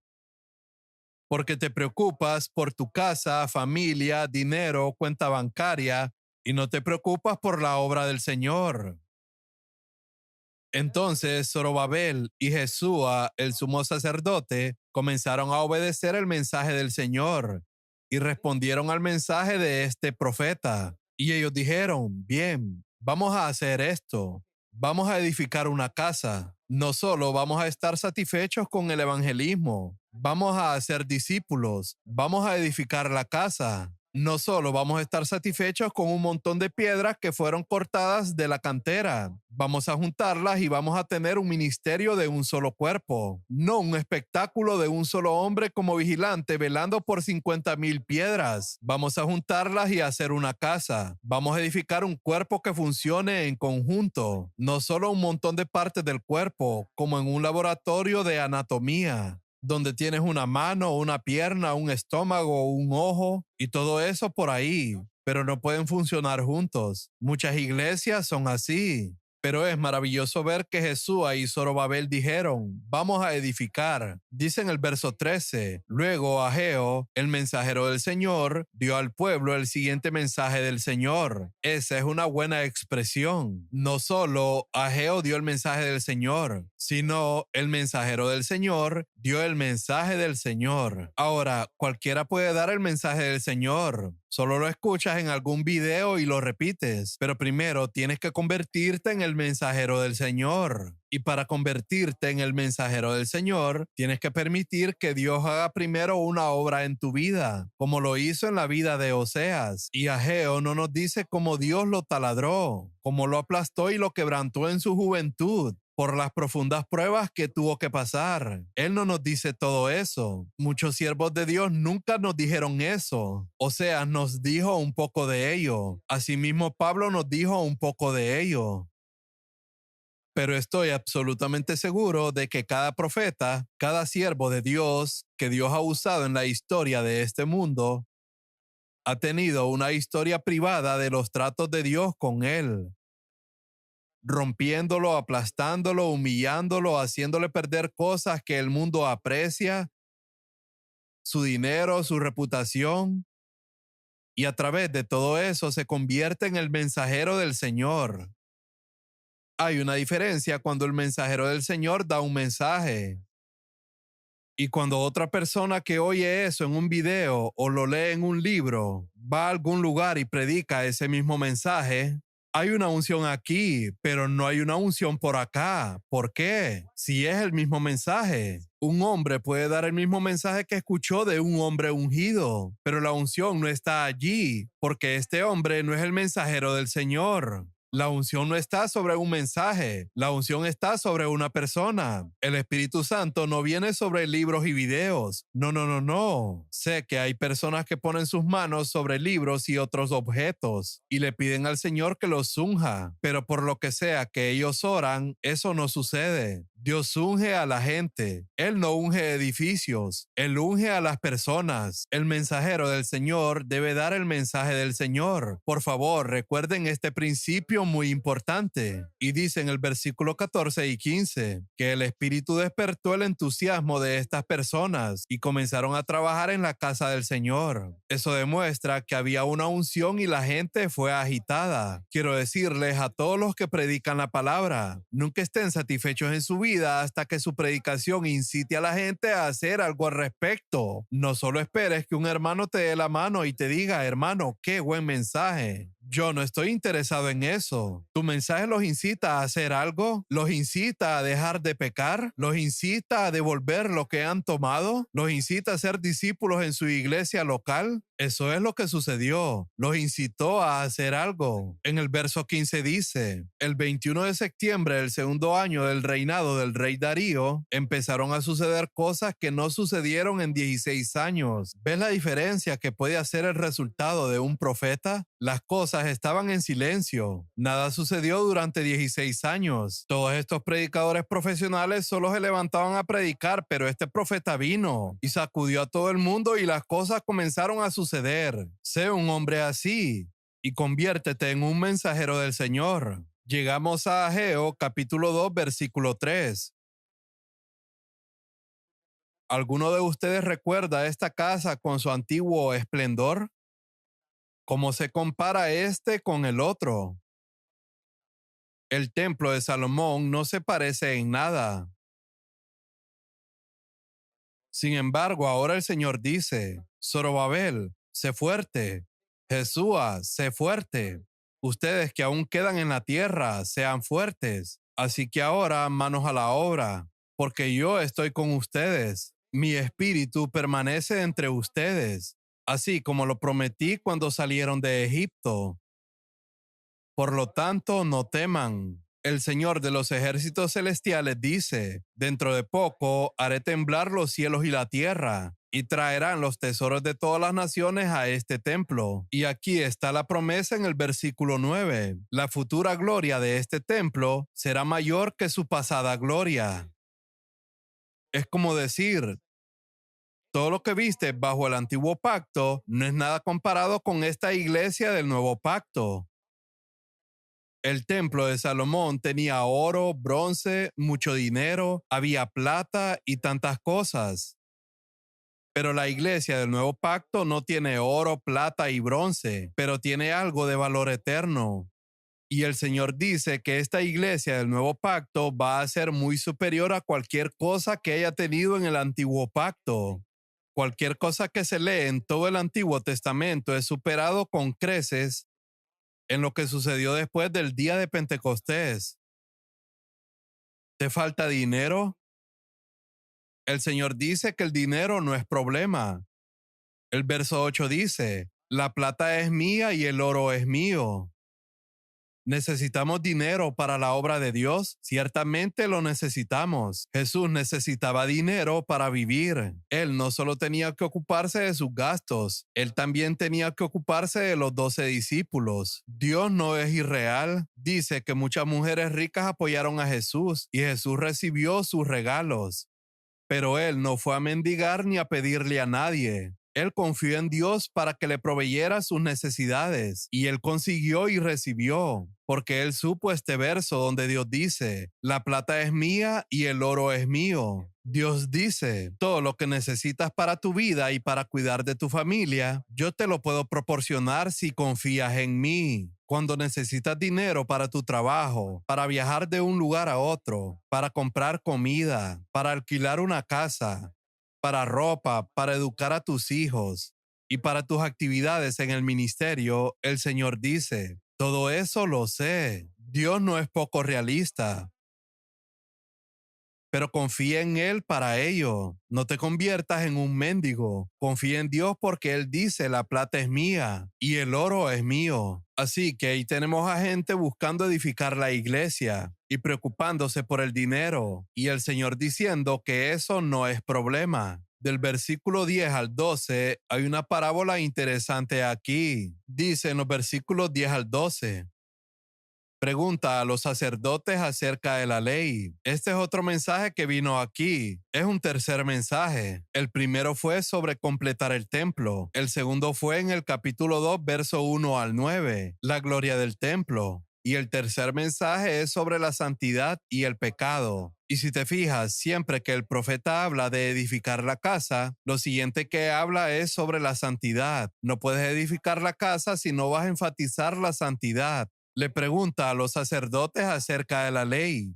Porque te preocupas por tu casa, familia, dinero, cuenta bancaria y no te preocupas por la obra del Señor. Entonces Zorobabel y Jesúa, el sumo sacerdote, comenzaron a obedecer el mensaje del Señor y respondieron al mensaje de este profeta. Y ellos dijeron, bien, vamos a hacer esto. Vamos a edificar una casa. No solo vamos a estar satisfechos con el evangelismo, vamos a hacer discípulos, vamos a edificar la casa. No solo vamos a estar satisfechos con un montón de piedras que fueron cortadas de la cantera, vamos a juntarlas y vamos a tener un ministerio de un solo cuerpo, no un espectáculo de un solo hombre como vigilante velando por 50,000 piedras. Vamos a juntarlas y hacer una casa. Vamos a edificar un cuerpo que funcione en conjunto, no solo un montón de partes del cuerpo, como en un laboratorio de anatomía, donde tienes una mano, una pierna, un estómago, un ojo y todo eso por ahí, pero no pueden funcionar juntos. Muchas iglesias son así. Pero es maravilloso ver que Jesúa y Zorobabel dijeron, vamos a edificar. Dice en el verso 13, luego Ageo, el mensajero del Señor, dio al pueblo el siguiente mensaje del Señor. Esa es una buena expresión. No solo Ageo dio el mensaje del Señor, sino el mensajero del Señor dio el mensaje del Señor. Ahora, cualquiera puede dar el mensaje del Señor. Solo lo escuchas en algún video y lo repites, pero primero tienes que convertirte en el mensajero del Señor. Y para convertirte en el mensajero del Señor, tienes que permitir que Dios haga primero una obra en tu vida, como lo hizo en la vida de Oseas. Y Ageo no nos dice cómo Dios lo taladró, cómo lo aplastó y lo quebrantó en su juventud, por las profundas pruebas que tuvo que pasar. Él no nos dice todo eso. Muchos siervos de Dios nunca nos dijeron eso. Oseas nos dijo un poco de ello. Asimismo, Pablo nos dijo un poco de ello. Pero estoy absolutamente seguro de que cada profeta, cada siervo de Dios que Dios ha usado en la historia de este mundo, ha tenido una historia privada de los tratos de Dios con él, rompiéndolo, aplastándolo, humillándolo, haciéndole perder cosas que el mundo aprecia, su dinero, su reputación, y a través de todo eso se convierte en el mensajero del Señor. Hay una diferencia cuando el mensajero del Señor da un mensaje y cuando otra persona que oye eso en un video o lo lee en un libro va a algún lugar y predica ese mismo mensaje. Hay una unción aquí, pero no hay una unción por acá. ¿Por qué? Si es el mismo mensaje. Un hombre puede dar el mismo mensaje que escuchó de un hombre ungido, pero la unción no está allí, porque este hombre no es el mensajero del Señor. La unción no está sobre un mensaje, la unción está sobre una persona. El Espíritu Santo no viene sobre libros y videos. No, no, no, no. Sé que hay personas que ponen sus manos sobre libros y otros objetos y le piden al Señor que los unja, pero por lo que sea que ellos oran, eso no sucede. Dios unge a la gente. Él no unge edificios. Él unge a las personas. El mensajero del Señor debe dar el mensaje del Señor. Por favor, recuerden este principio muy importante. Y dice en el versículo 14 y 15 que el Espíritu despertó el entusiasmo de estas personas y comenzaron a trabajar en la casa del Señor. Eso demuestra que había una unción y la gente fue agitada. Quiero decirles a todos los que predican la palabra, nunca estén satisfechos en su vida vida hasta que su predicación incite a la gente a hacer algo al respecto. No solo esperes que un hermano te dé la mano y te diga, hermano, qué buen mensaje. Yo no estoy interesado en eso. ¿Tu mensaje los incita a hacer algo? ¿Los incita a dejar de pecar? ¿Los incita a devolver lo que han tomado? ¿Los incita a ser discípulos en su iglesia local? Eso es lo que sucedió. Los incitó a hacer algo. En el verso 15 dice, el 21 de septiembre del segundo año del reinado del rey Darío, empezaron a suceder cosas que no sucedieron en 16 años. ¿Ves la diferencia que puede hacer el resultado de un profeta? Las cosas estaban en silencio. Nada sucedió durante 16 años. Todos estos predicadores profesionales solo se levantaban a predicar, pero este profeta vino y sacudió a todo el mundo y las cosas comenzaron a suceder. Sé un hombre así y conviértete en un mensajero del Señor. Llegamos a Ageo capítulo 2 versículo 3. ¿Alguno de ustedes recuerda esta casa con su antiguo esplendor? ¿Cómo se compara este con el otro? El templo de Salomón no se parece en nada. Sin embargo, ahora el Señor dice, Zorobabel, sé fuerte. Jesúa, sé fuerte. Ustedes que aún quedan en la tierra, sean fuertes. Así que ahora manos a la obra, porque yo estoy con ustedes. Mi espíritu permanece entre ustedes, así como lo prometí cuando salieron de Egipto. Por lo tanto, no teman. El Señor de los ejércitos celestiales dice, dentro de poco haré temblar los cielos y la tierra, y traerán los tesoros de todas las naciones a este templo. Y aquí está la promesa en el versículo 9. La futura gloria de este templo será mayor que su pasada gloria. Es como decir, todo lo que viste bajo el antiguo pacto no es nada comparado con esta iglesia del nuevo pacto. El templo de Salomón tenía oro, bronce, mucho dinero, había plata y tantas cosas. Pero la iglesia del nuevo pacto no tiene oro, plata y bronce, pero tiene algo de valor eterno. Y el Señor dice que esta iglesia del nuevo pacto va a ser muy superior a cualquier cosa que haya tenido en el antiguo pacto. Cualquier cosa que se lee en todo el Antiguo Testamento es superado con creces en lo que sucedió después del día de Pentecostés. ¿Te falta dinero? El Señor dice que el dinero no es problema. El verso 8 dice, la plata es mía y el oro es mío. ¿Necesitamos dinero para la obra de Dios? Ciertamente lo necesitamos. Jesús necesitaba dinero para vivir. Él no solo tenía que ocuparse de sus gastos, él también tenía que ocuparse de los 12 discípulos. Dios no es irreal. Dice que muchas mujeres ricas apoyaron a Jesús y Jesús recibió sus regalos. Pero él no fue a mendigar ni a pedirle a nadie. Él confió en Dios para que le proveyera sus necesidades, y él consiguió y recibió, porque él supo este verso donde Dios dice, la plata es mía y el oro es mío. Dios dice, todo lo que necesitas para tu vida y para cuidar de tu familia, yo te lo puedo proporcionar si confías en mí. Cuando necesitas dinero para tu trabajo, para viajar de un lugar a otro, para comprar comida, para alquilar una casa, para ropa, para educar a tus hijos y para tus actividades en el ministerio, el Señor dice, todo eso lo sé. Dios no es poco realista, pero confía en Él para ello. No te conviertas en un mendigo. Confía en Dios porque Él dice, la plata es mía y el oro es mío. Así que ahí tenemos a gente buscando edificar la iglesia y preocupándose por el dinero. Y el Señor diciendo que eso no es problema. Del versículo 10 al 12 hay una parábola interesante aquí. Dice en los versículos 10 al 12. Pregunta a los sacerdotes acerca de la ley. Este es otro mensaje que vino aquí. Es un tercer mensaje. El primero fue sobre completar el templo. El segundo fue en el capítulo 2, verso 1 al 9, la gloria del templo. Y el tercer mensaje es sobre la santidad y el pecado. Y si te fijas, siempre que el profeta habla de edificar la casa, lo siguiente que habla es sobre la santidad. No puedes edificar la casa si no vas a enfatizar la santidad. Le pregunta a los sacerdotes acerca de la ley.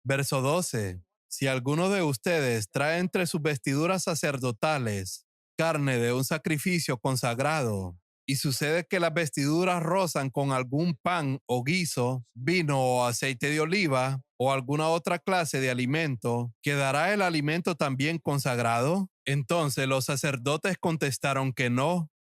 Verso 12. Si alguno de ustedes trae entre sus vestiduras sacerdotales carne de un sacrificio consagrado, y sucede que las vestiduras rozan con algún pan o guiso, vino o aceite de oliva, o alguna otra clase de alimento, ¿quedará el alimento también consagrado? Entonces los sacerdotes contestaron que no.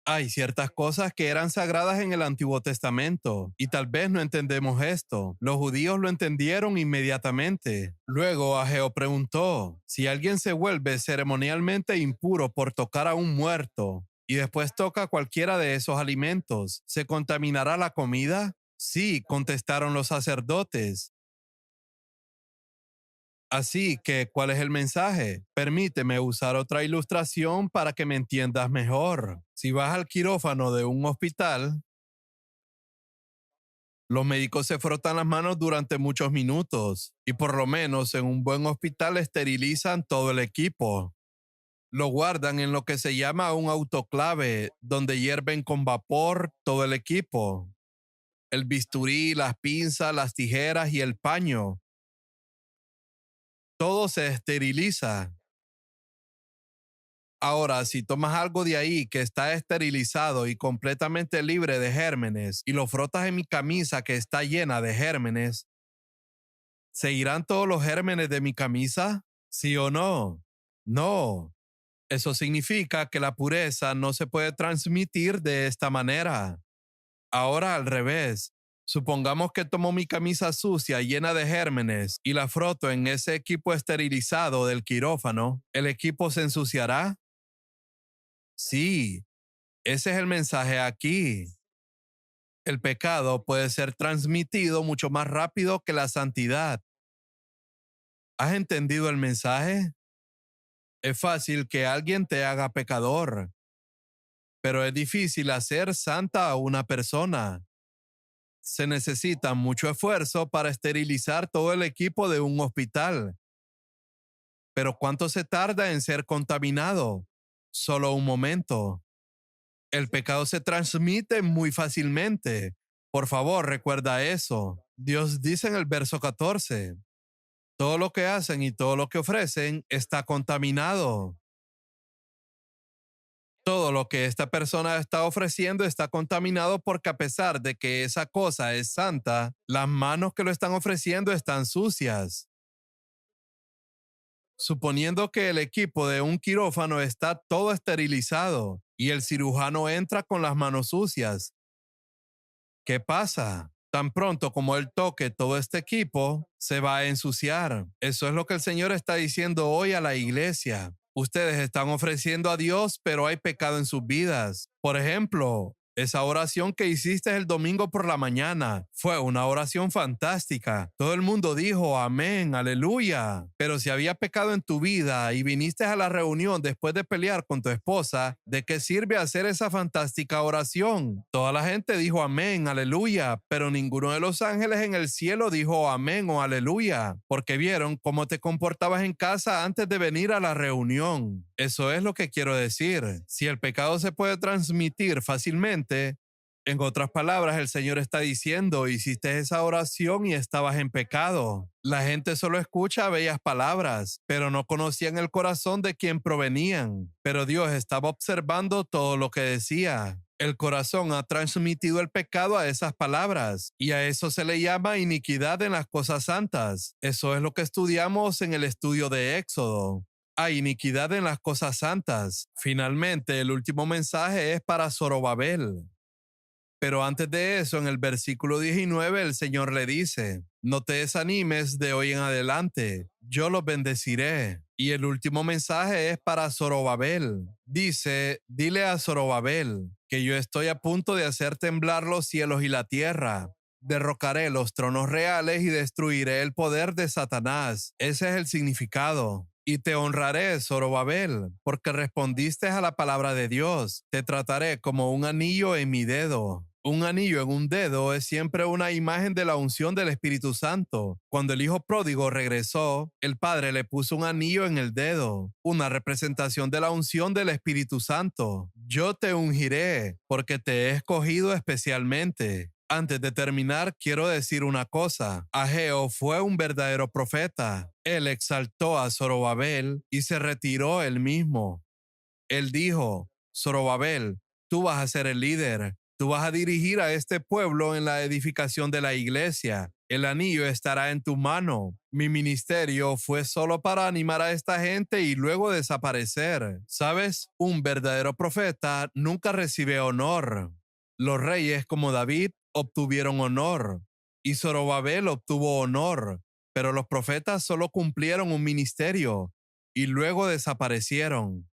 Hay ciertas cosas que eran sagradas en el Antiguo Testamento, y tal vez no entendemos esto. Los judíos lo entendieron inmediatamente. Luego Ageo preguntó, si alguien se vuelve ceremonialmente impuro por tocar a un muerto, y después toca cualquiera de esos alimentos, ¿se contaminará la comida? Sí, contestaron los sacerdotes. Así que, ¿cuál es el mensaje? Permíteme usar otra ilustración para que me entiendas mejor. Si vas al quirófano de un hospital, los médicos se frotan las manos durante muchos minutos y por lo menos en un buen hospital esterilizan todo el equipo. Lo guardan en lo que se llama un autoclave, donde hierven con vapor todo el equipo. El bisturí, las pinzas, las tijeras y el paño. Todo se esteriliza. Ahora, si tomas algo de ahí que está esterilizado y completamente libre de gérmenes y lo frotas en mi camisa que está llena de gérmenes, ¿se irán todos los gérmenes de mi camisa? ¿Sí o no? No. Eso significa que la pureza no se puede transmitir de esta manera. Ahora al revés. Supongamos que tomo mi camisa sucia llena de gérmenes y la froto en ese equipo esterilizado del quirófano. ¿El equipo se ensuciará? Sí. Ese es el mensaje aquí. El pecado puede ser transmitido mucho más rápido que la santidad. ¿Has entendido el mensaje? Es fácil que alguien te haga pecador, pero es difícil hacer santa a una persona. Se necesita mucho esfuerzo para esterilizar todo el equipo de un hospital. Pero ¿cuánto se tarda en ser contaminado? Solo un momento. El pecado se transmite muy fácilmente. Por favor, recuerda eso. Dios dice en el verso 14, todo lo que hacen y todo lo que ofrecen está contaminado. Todo lo que esta persona está ofreciendo está contaminado porque a pesar de que esa cosa es santa, las manos que lo están ofreciendo están sucias. Suponiendo que el equipo de un quirófano está todo esterilizado y el cirujano entra con las manos sucias, ¿qué pasa? Tan pronto como él toque todo este equipo, se va a ensuciar. Eso es lo que el Señor está diciendo hoy a la iglesia. Ustedes están ofreciendo a Dios, pero hay pecado en sus vidas. Por ejemplo, esa oración que hiciste el domingo por la mañana fue una oración fantástica. Todo el mundo dijo amén, aleluya. Pero si había pecado en tu vida y viniste a la reunión después de pelear con tu esposa, ¿de qué sirve hacer esa fantástica oración? Toda la gente dijo amén, aleluya, pero ninguno de los ángeles en el cielo dijo amén o aleluya, porque vieron cómo te comportabas en casa antes de venir a la reunión. Eso es lo que quiero decir. Si el pecado se puede transmitir fácilmente, en otras palabras, el Señor está diciendo, hiciste esa oración y estabas en pecado. La gente solo escucha bellas palabras, pero no conocían el corazón de quien provenían. Pero Dios estaba observando todo lo que decía. El corazón ha transmitido el pecado a esas palabras y a eso se le llama iniquidad en las cosas santas. Eso es lo que estudiamos en el estudio de Éxodo. Hay iniquidad en las cosas santas. Finalmente, el último mensaje es para Zorobabel. Pero antes de eso, en el versículo 19, el Señor le dice, no te desanimes de hoy en adelante, yo los bendeciré. Y el último mensaje es para Zorobabel. Dice, dile a Zorobabel que yo estoy a punto de hacer temblar los cielos y la tierra. Derrocaré los tronos reales y destruiré el poder de Satanás. Ese es el significado. Y te honraré, Zorobabel, porque respondiste a la palabra de Dios. Te trataré como un anillo en mi dedo. Un anillo en un dedo es siempre una imagen de la unción del Espíritu Santo. Cuando el hijo pródigo regresó, el padre le puso un anillo en el dedo, una representación de la unción del Espíritu Santo. Yo te ungiré porque te he escogido especialmente. Antes de terminar, quiero decir una cosa. Ageo fue un verdadero profeta. Él exaltó a Zorobabel y se retiró él mismo. Él dijo, Zorobabel, tú vas a ser el líder. Tú vas a dirigir a este pueblo en la edificación de la iglesia. El anillo estará en tu mano. Mi ministerio fue solo para animar a esta gente y luego desaparecer. ¿Sabes? Un verdadero profeta nunca recibe honor. Los reyes como David obtuvieron honor y Zorobabel obtuvo honor, pero los profetas solo cumplieron un ministerio y luego desaparecieron.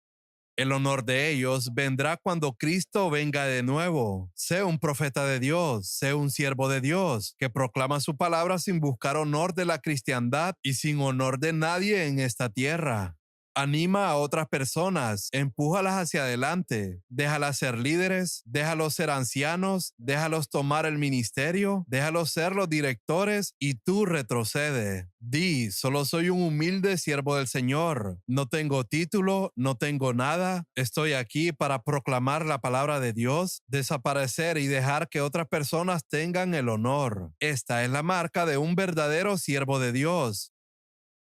El honor de ellos vendrá cuando Cristo venga de nuevo. Sé un profeta de Dios, sé un siervo de Dios, que proclama su palabra sin buscar honor de la cristiandad y sin honor de nadie en esta tierra. Anima a otras personas, empújalas hacia adelante, déjalas ser líderes, déjalos ser ancianos, déjalos tomar el ministerio, déjalos ser los directores y tú retrocede. Di, solo soy un humilde siervo del Señor, no tengo título, no tengo nada, estoy aquí para proclamar la palabra de Dios, desaparecer y dejar que otras personas tengan el honor. Esta es la marca de un verdadero siervo de Dios.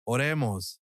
Oremos.